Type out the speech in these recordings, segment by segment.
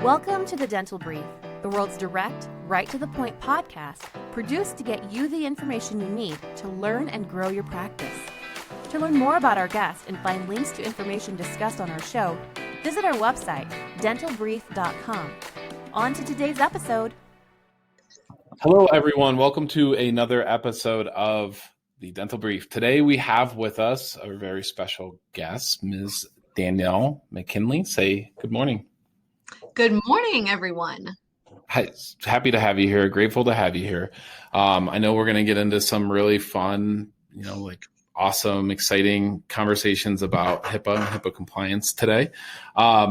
Welcome to the Dental Brief, the world's direct, right-to-the-point podcast produced to get you the information you need to learn and grow your practice. To learn more about our guests and find links to information discussed on our show, visit our website, dentalbrief.com. On to today's episode. Hello, everyone. Welcome to another episode of the Dental Brief. Today we have with us a very special guest, Ms. Danielle McKinley. Say good morning. Good morning, everyone. Hi, happy to have you here. Grateful to have you here. I know we're going to get into some really fun, awesome, exciting conversations about HIPAA and HIPAA compliance today.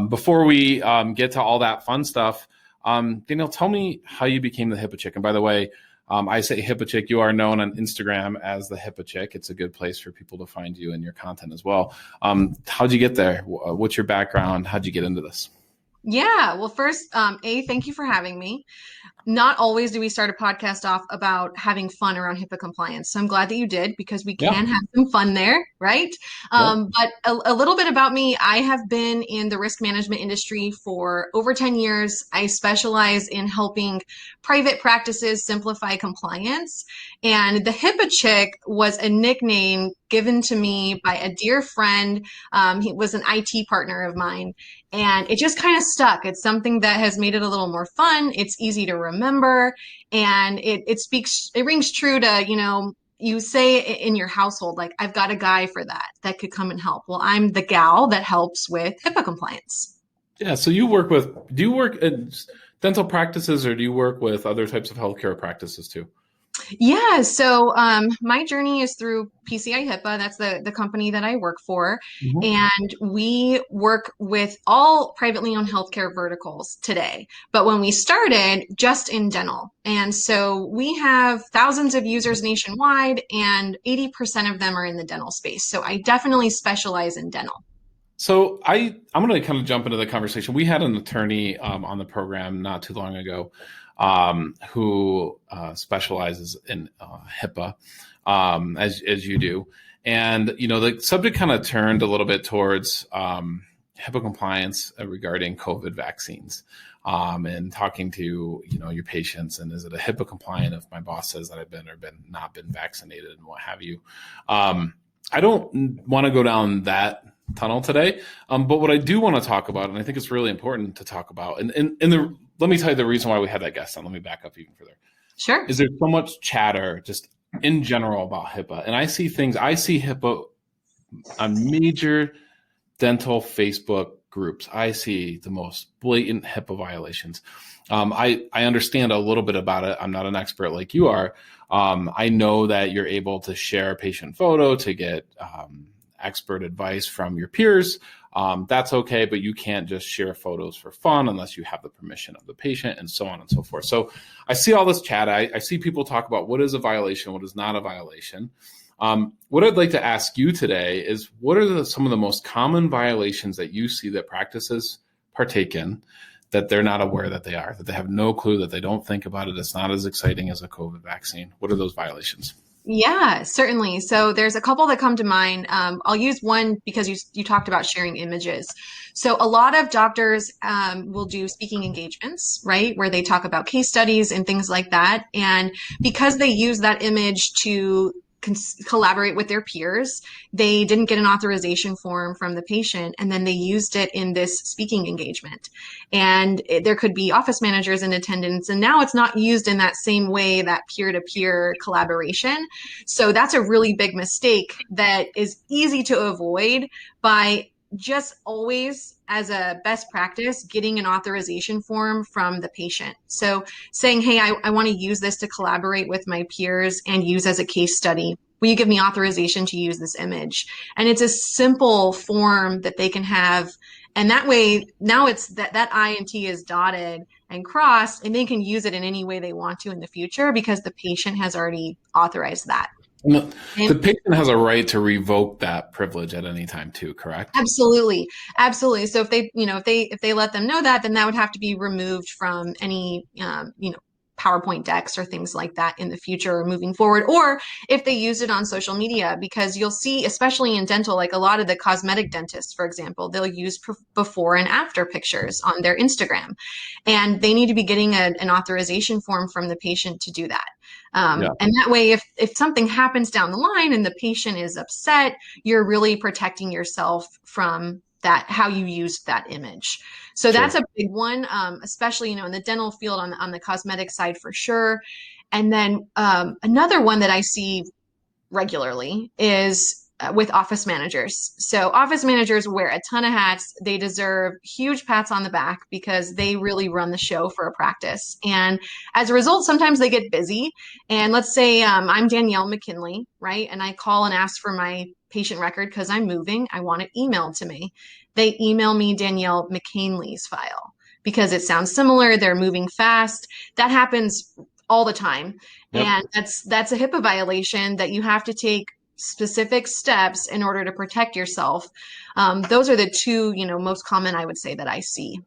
Before we get to all that fun stuff, Danielle, tell me how you became the HIPAA chick. And by the way, I say HIPAA chick. You are known on Instagram as the HIPAA chick. It's a good place for people to find you and your content as well. How'd you get there? What's your background? How'd you get into this? Yeah, well, first, thank you for having me. Not always do we start a podcast off about having fun around HIPAA compliance. So I'm glad that you did, because we can have some fun there, right? But a little bit about me. I have been in the risk management industry for over 10 years. I specialize in helping private practices simplify compliance. And the HIPAA chick was a nickname given to me by a dear friend. He was an IT partner of mine. And it just kind of stuck. It's something that has made it a little more fun. It's easy to remember. And it rings true to, you say in your household, like, I've got a guy for that could come and help. Well, I'm the gal that helps with HIPAA compliance. Yeah. So do you work in dental practices, or do you work with other types of healthcare practices too? Yeah. So my journey is through PCIHIPAA. That's the company that I work for. Mm-hmm. And we work with all privately owned healthcare verticals today. But when we started, just in dental. And so we have thousands of users nationwide, and 80% of them are in the dental space. So I definitely specialize in dental. So I'm going to kind of jump into the conversation. We had an attorney on the program not too long ago who specializes in HIPAA, as you do. And, the subject kind of turned a little bit towards HIPAA compliance regarding COVID vaccines, and talking to, your patients. And is it a HIPAA compliant if my boss says that I've not been vaccinated and what have you? I don't want to go down that tunnel today. But what I do want to talk about, and I think it's really important to talk about, and let me tell you the reason why we had that guest on. Let me back up even further. Sure. Is there so much chatter just in general about HIPAA? And I see HIPAA on major dental Facebook groups. I see the most blatant HIPAA violations. I understand a little bit about it. I'm not an expert like you are. I know that you're able to share a patient photo to get expert advice from your peers. That's okay, but you can't just share photos for fun unless you have the permission of the patient, and so on and so forth. So I see all this chat. I see people talk about what is a violation, what is not a violation. What I'd like to ask you today is, what are some of the most common violations that you see that practices partake in, that they're not aware that they are, that they have no clue, that they don't think about it? It's not as exciting as a COVID vaccine. What are those violations? Yeah, certainly. So there's a couple that come to mind. I'll use one because you talked about sharing images. So a lot of doctors will do speaking engagements, right, where they talk about case studies and things like that. And because they use that image to collaborate with their peers, they didn't get an authorization form from the patient, and then they used it in this speaking engagement. And there could be office managers in attendance, and now it's not used in that same way, that peer-to-peer collaboration. So that's a really big mistake that is easy to avoid by just always, as a best practice, getting an authorization form from the patient. So saying, hey, I want to use this to collaborate with my peers and use as a case study. Will you give me authorization to use this image? And it's a simple form that they can have. And that way, now it's that I and T is dotted and crossed, and they can use it in any way they want to in the future because the patient has already authorized that. No, the patient has a right to revoke that privilege at any time too, correct? Absolutely. So if they let them know that, then that would have to be removed from any, PowerPoint decks or things like that in the future or moving forward, or if they use it on social media, because you'll see, especially in dental, like a lot of the cosmetic dentists, for example, they'll use before and after pictures on their Instagram, and they need to be getting an authorization form from the patient to do that. And that way, if something happens down the line and the patient is upset, you're really protecting yourself from that, how you used that image. So that's a big one, especially, in the dental field on the cosmetic side for sure. And then another one that I see regularly is with office managers. So office managers wear a ton of hats. They deserve huge pats on the back because they really run the show for a practice. And as a result, sometimes they get busy. And let's say I'm Danielle McKinley, right? And I call and ask for my patient record because I'm moving. I want it emailed to me. They email me Danielle McKinley's file because it sounds similar. They're moving fast. That happens all the time. Yep. And that's a HIPAA violation that you have to take specific steps in order to protect yourself. Those are the two, most common, I would say, that I see.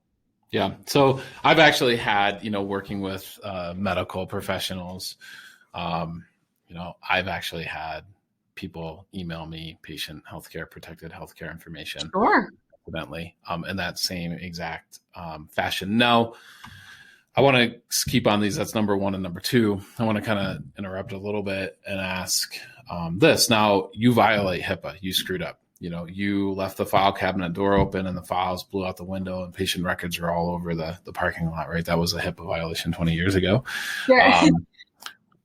Yeah. So I've actually had, working with medical professionals, I've actually had people email me protected healthcare information. Sure. Evidently, in that same exact fashion. Now, I want to keep on these. That's number one. And number two, I want to kind of interrupt a little bit and ask this. Now, you violate HIPAA. You screwed up. You left the file cabinet door open and the files blew out the window and patient records are all over the parking lot, right? That was a HIPAA violation 20 years ago. Sure.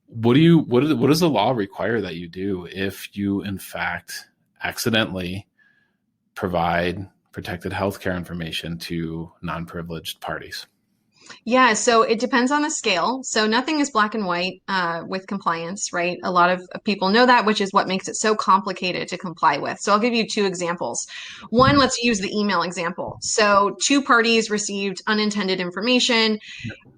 What does the law require that you do if you, in fact, accidentally provide protected healthcare information to non-privileged parties? Yeah, so it depends on the scale. So nothing is black and white with compliance, right? A lot of people know that, which is what makes it so complicated to comply with. So I'll give you two examples. One, let's use the email example. So two parties received unintended information.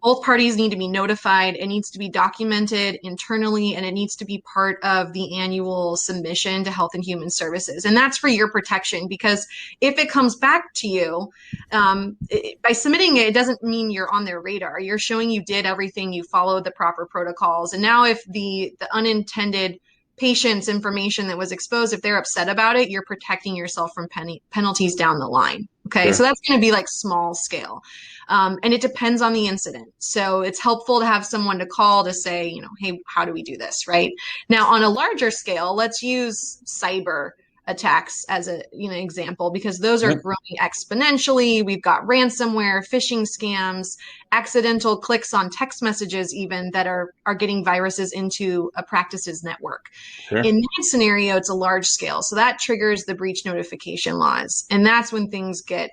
Both parties need to be notified. It needs to be documented internally, and it needs to be part of the annual submission to Health and Human Services. And that's for your protection, because if it comes back to you, by submitting it, it doesn't mean you're on their radar. You're showing you did everything, you followed the proper protocols. And now if the unintended patient's information that was exposed, if they're upset about it, you're protecting yourself from penalties down the line. Okay. Sure. So that's going to be like small scale. And it depends on the incident. So it's helpful to have someone to call to say, hey, how do we do this? Right now, on a larger scale, let's use cyber attacks as an example, because those are growing exponentially. We've got ransomware, phishing scams, accidental clicks on text messages even that are getting viruses into a practice's network. Sure. In that scenario, it's a large scale. So that triggers the breach notification laws. And that's when things get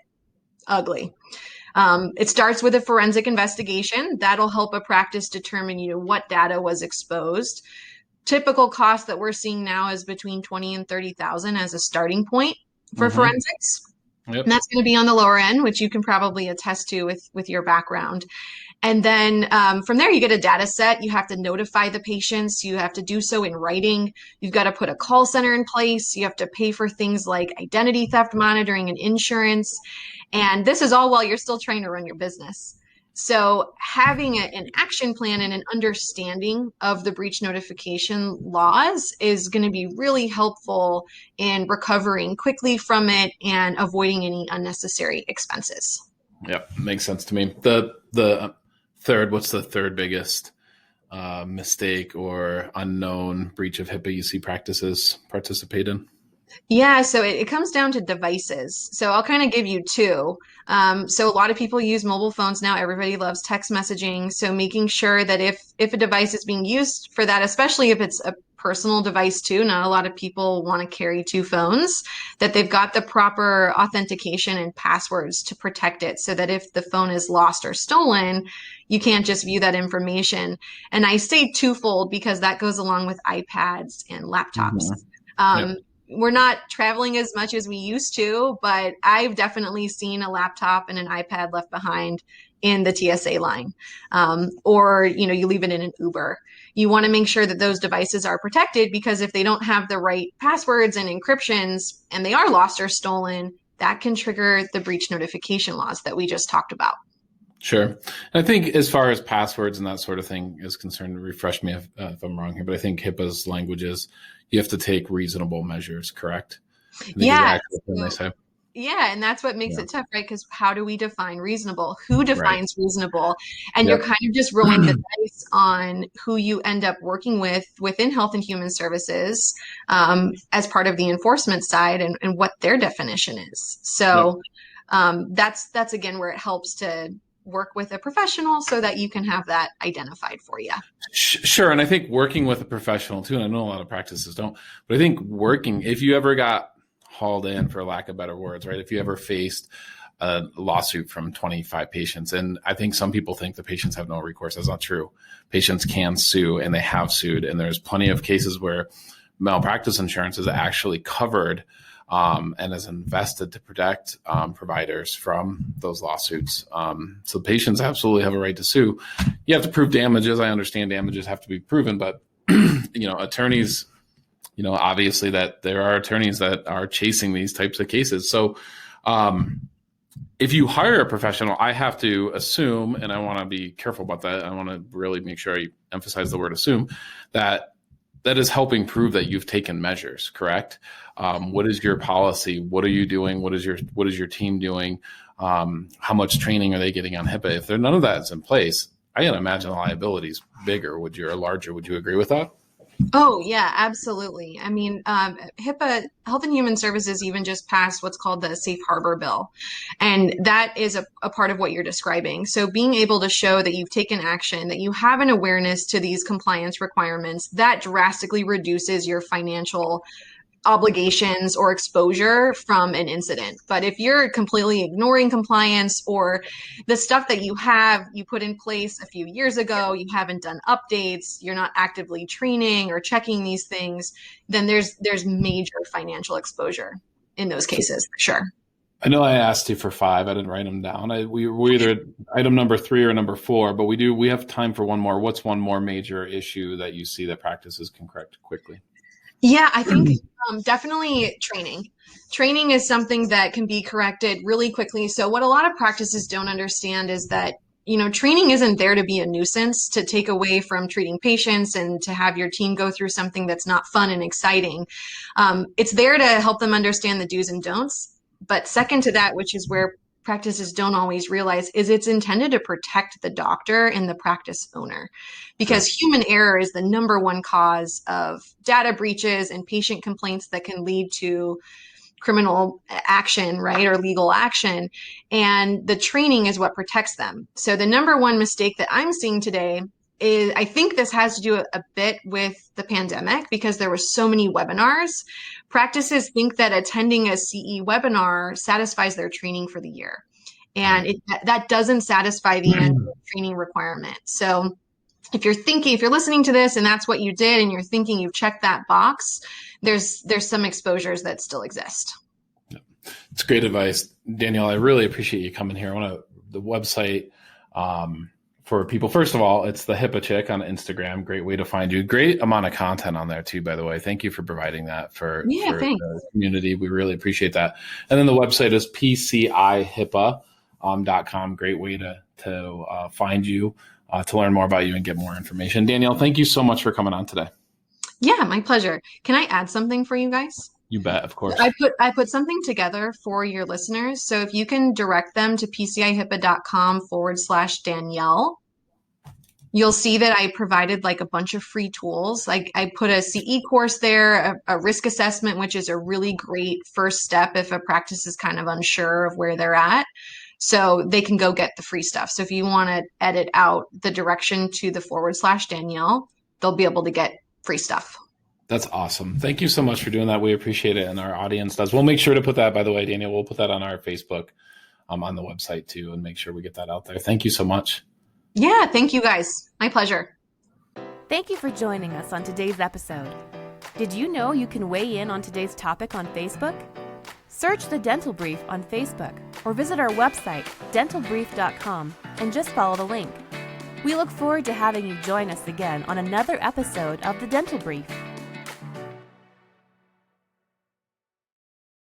ugly. It starts with a forensic investigation. That'll help a practice determine, what data was exposed. Typical cost that we're seeing now is between $20,000 and $30,000 as a starting point for forensics. Yep. And that's going to be on the lower end, which you can probably attest to with your background. And then from there, you get a data set. You have to notify the patients. You have to do so in writing. You've got to put a call center in place. You have to pay for things like identity theft monitoring and insurance. And this is all while you're still trying to run your business. So having an action plan and an understanding of the breach notification laws is going to be really helpful in recovering quickly from it and avoiding any unnecessary expenses. Yep, makes sense to me. The third, what's the third biggest mistake or unknown breach of HIPAA you see practices participate in? Yeah, so it comes down to devices. So I'll kind of give you two. So a lot of people use mobile phones now. Everybody loves text messaging. So making sure that if a device is being used for that, especially if it's a personal device too, not a lot of people want to carry two phones, that they've got the proper authentication and passwords to protect it so that if the phone is lost or stolen, you can't just view that information. And I say twofold because that goes along with iPads and laptops. We're not traveling as much as we used to, but I've definitely seen a laptop and an iPad left behind in the TSA line. Or, you leave it in an Uber. You want to make sure that those devices are protected, because if they don't have the right passwords and encryptions and they are lost or stolen, that can trigger the breach notification laws that we just talked about. Sure. And I think as far as passwords and that sort of thing is concerned, refresh me if I'm wrong here, but I think HIPAA's language is you have to take reasonable measures, correct? I think is the Yeah. actual thing they say. Yeah, and that's what makes Yeah. it tough, right? Because how do we define reasonable? Who Right. defines reasonable? And you're Yep. kind of just rolling the dice on who you end up working with within Health and Human Services as part of the enforcement side and what their definition is. So that's again where it helps to work with a professional so that you can have that identified for you. Sure. And I think working with a professional too, and I know a lot of practices don't, but I think if you ever got hauled in, for lack of better words, right? If you ever faced a lawsuit from 25 patients, and I think some people think the patients have no recourse. That's not true. Patients can sue, and they have sued. And there's plenty of cases where malpractice insurance is actually covered and is invested to protect providers from those lawsuits. So patients absolutely have a right to sue. You have to prove damages. I understand damages have to be proven, but attorneys, obviously that there are attorneys that are chasing these types of cases. So if you hire a professional, I have to assume, and I want to be careful about that. I want to really make sure I emphasize the word assume, that is helping prove that you've taken measures, correct? What is your policy? What are you doing? What is your team doing? How much training are they getting on HIPAA? If none of that is in place, I can imagine the liability is bigger, or larger. Would you agree with that? Oh, yeah, absolutely. I mean, HIPAA, Health and Human Services even just passed what's called the Safe Harbor Bill. And that is a part of what you're describing. So being able to show that you've taken action, that you have an awareness to these compliance requirements, that drastically reduces your financial obligations or exposure from an incident. But if you're completely ignoring compliance, or the stuff that you put in place a few years ago, you haven't done updates, you're not actively training or checking these things, then there's major financial exposure in those cases, for sure. I know I asked you for 5. I didn't write them down. We're either item number 3 or number 4, but we have time for one more. What's one more major issue that you see that practices can correct quickly? Yeah, I think definitely training. Training is something that can be corrected really quickly. So what a lot of practices don't understand is that, training isn't there to be a nuisance, to take away from treating patients and to have your team go through something that's not fun and exciting. It's there to help them understand the do's and don'ts. But second to that, which is where practices don't always realize, is it's intended to protect the doctor and the practice owner, because human error is the number one cause of data breaches and patient complaints that can lead to criminal action, right, or legal action. And the training is what protects them. So the number one mistake that I'm seeing today is, I think this has to do a bit with the pandemic, because there were so many webinars. Practices think that attending a CE webinar satisfies their training for the year. And that doesn't satisfy the annual training requirement. So if you're listening to this and that's what you did, and you're thinking you've checked that box, there's some exposures that still exist. It's great advice, Danielle. I really appreciate you coming here. The website for people. First of all, it's the HIPAA Chick on Instagram. Great way to find you. Great amount of content on there too, by the way. Thank you for providing that for the community. We really appreciate that. And then the website is PCIHIPAA.com. Great way to find you, to learn more about you and get more information. Danielle, thank you so much for coming on today. Yeah, my pleasure. Can I add something for you guys? You bet, of course. I put something together for your listeners. So if you can direct them to PCIHIPAA.com/Danielle, you'll see that I provided like a bunch of free tools. Like I put a CE course there, a risk assessment, which is a really great first step if a practice is kind of unsure of where they're at. So they can go get the free stuff. So if you want to edit out the direction to the /Danielle, they'll be able to get free stuff. That's awesome. Thank you so much for doing that. We appreciate it, and our audience does. We'll make sure to put that, by the way, Danielle, we'll put that on our Facebook, on the website too, and make sure we get that out there. Thank you so much. Yeah, thank you guys. My pleasure. Thank you for joining us on today's episode. Did you know you can weigh in on today's topic on Facebook? Search The Dental Brief on Facebook or visit our website, dentalbrief.com, and just follow the link. We look forward to having you join us again on another episode of The Dental Brief.